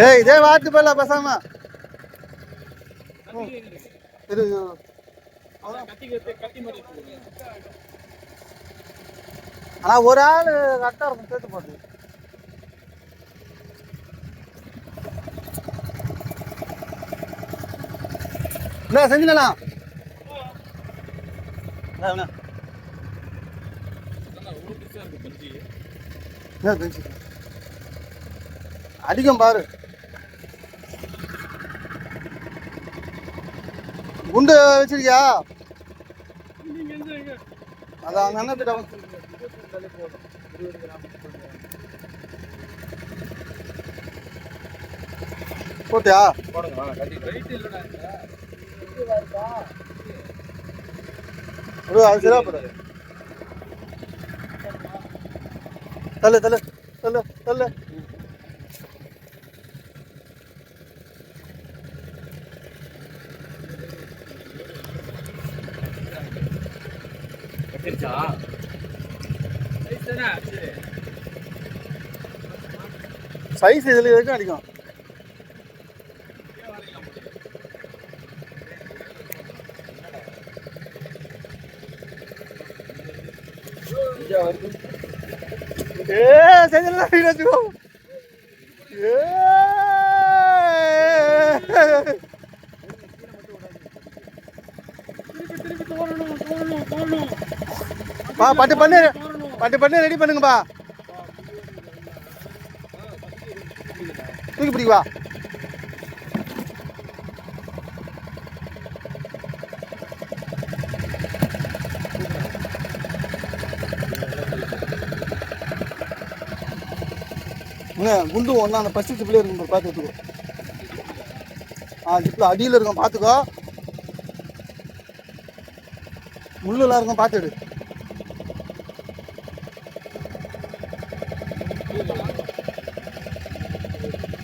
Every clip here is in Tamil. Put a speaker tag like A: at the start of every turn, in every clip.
A: ஏய் இதே வாட்டு போல பேசாம இது ஆனா ஒரு ஆள் கரெக்டா இருக்கும் சேர்த்து போட்டு என்ன செஞ்சிடலாம் அதிகம் பாரு குண்டு வச்சிருக்கியா அதான் அந்த அண்ணன் போட்டியா அது சரியா போடாது தள்ளு தள்ளு தள்ளு தள்ளு சைஸ் இதுல வரைக்கும் அடிக்கும் பட்டு பண்ணு ரெடி பண்ணுங்கப்பா தூக்கி பிடிக்குவா குண்டு ஒன்றா அந்த ஃபஸ்ட்டு ஜிப்பில் இருக்கும் பார்த்து எடுத்துக்கோ ஜிப்பில் அடியில் இருக்கும் பார்த்துக்கோ முள்ளெல்லாம் இருக்கும் பார்த்து எடு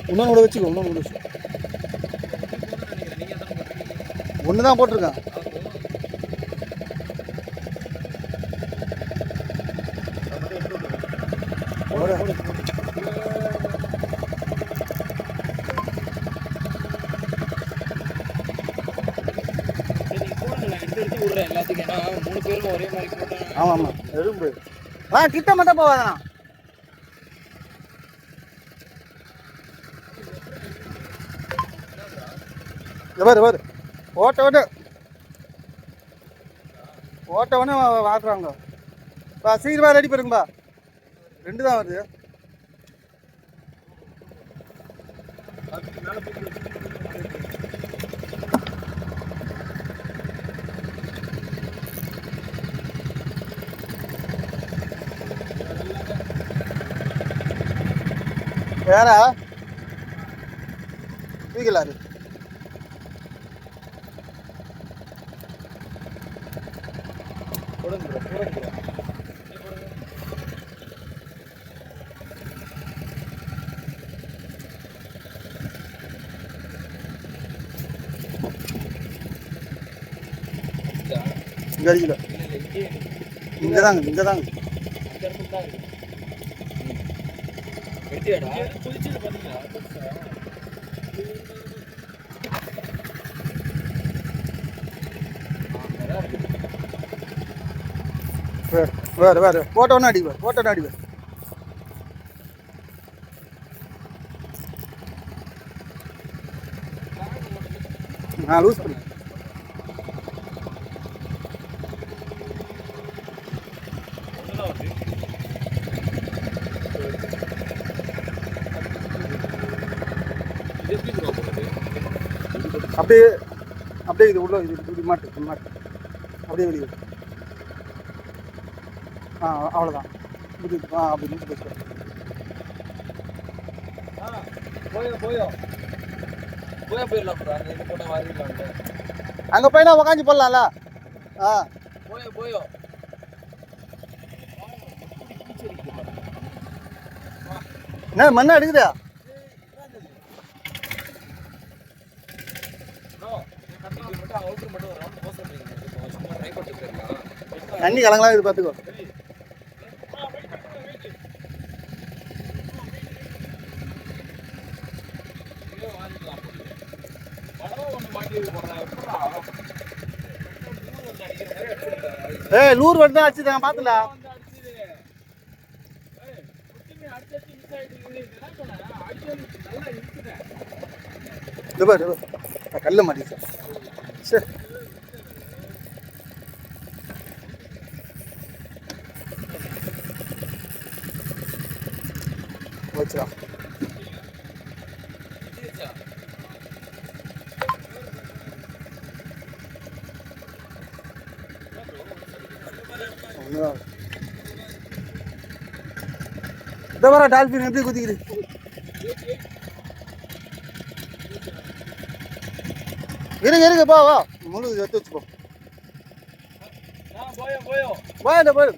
A: இன்னொன்று கூட வச்சுக்கோ ஒன்று தான் போட்டிருக்கேன் ஆமாம் ஆமாம் எறும்பு கிட்ட மட்டும் போவாதண்ணா பாரு ஓட்டவனே வாக்குறாங்க சீக்கிரமா ரெடி பண்ணுங்கப்பா 2 தான் வருது வேறா வீக்கலாரு அடிக்கல இங்கதாங்க வேறு போட்டோன்னு அடிவேன் லூஸ் பண்ணி அப்படியே இது உள்ள இது மாட்டு அப்படியே வெளியே அவ்வளோதான் அப்படி நின்று பேசுகிறேன் அங்கே போய் நான் உக்காஞ்சி போடலாம்ல என்ன மண்ணா எடுக்குதா தண்ணி கலங்கலாம் இது பார்த்துக்கோ ஏய் லூர் வந்து தான் அடிச்சுதாங்க பாத்துல. கல்ல மாட்டேங்குது சார். வச்சுடா இந்த வர டால்பின் எப்படி குதிக்குது. இருங்க பா வா முழு எடுத்து வச்சுப்போ. போய்